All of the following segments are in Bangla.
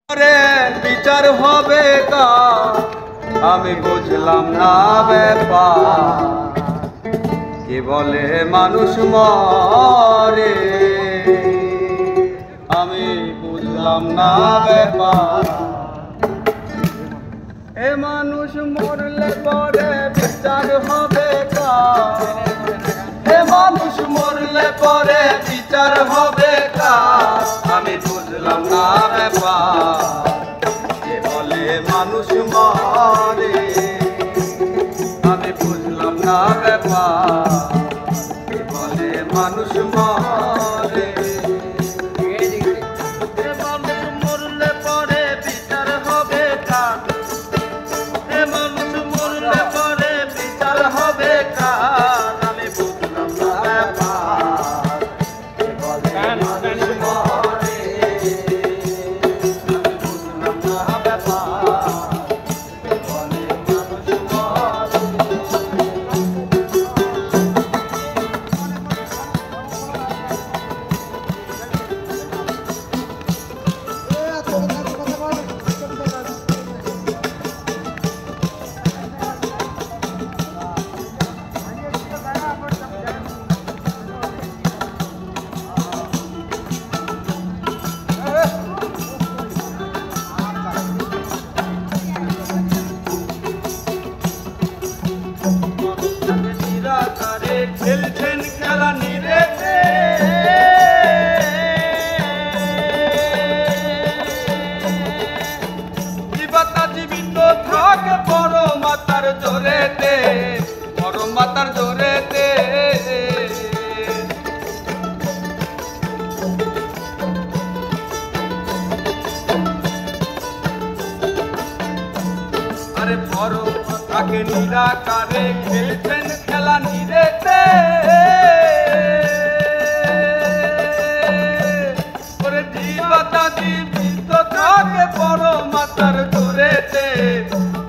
বিচার হবে কা আমি বুঝলাম না ব্যাপার কি বলে মানুষ মরে আমি বুঝলাম না ব্যাপার এ মানুষ মরলে পরে বিচার হবে কা এ মানুষ মরলে পরে বিচার হবে কা আমি বুঝলাম না ব্যাপার কে বলে মানুষ মরে আমি বুঝলাম না ব্যাপার কে বলে মানুষ মরে খেলছেন খেলা নিরেতে জীবতা জীবিত থাকে বড় মাতার জোরেতে বড় মাতার জোরেতে আরে বড় তাকে নিরাকারে খেলছেন খেলা নিরেতে ওরে জীবতা জীবিত থাকে বড় মাতার জোরেতে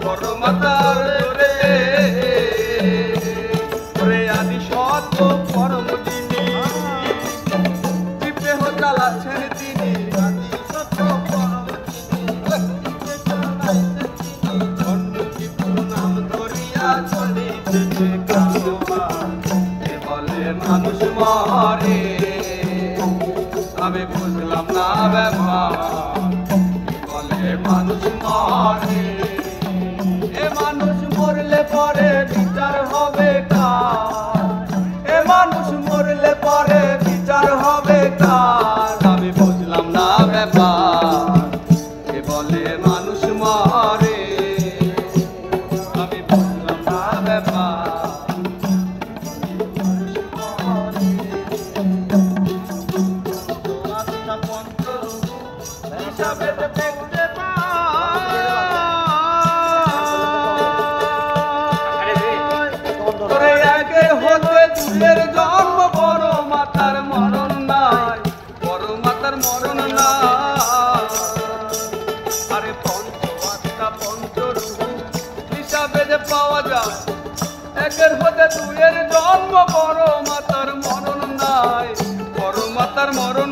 বড় মাতার জোরেতে ওরে আদি সত্য পরম যিনি বিপ্রেহ চালাচ্ছেন তিনি আদি সত্য পরম মানুষ মরে আমি বুঝলাম না ব্যাপার বলে মানুষ মরে এ মানুষ মরলে পরে বিচার হবে কার এ মানুষ মরলে পরে বিচার হবে কার আমি বুঝলাম না ব্যাপার এ বলে মানুষ মরে আমি বুঝলাম না ব্যাপার জন্ম বড় মাতার মরণ নাই বড় মাতার মরণ নাই আরে পঞ্চআত্মা পঞ্চরূপ হিসাবে যে পাওয়া যায় একের হতে দুয়ের জন্ম বড় মাতার মরণ নাই বড় মাতার মরণ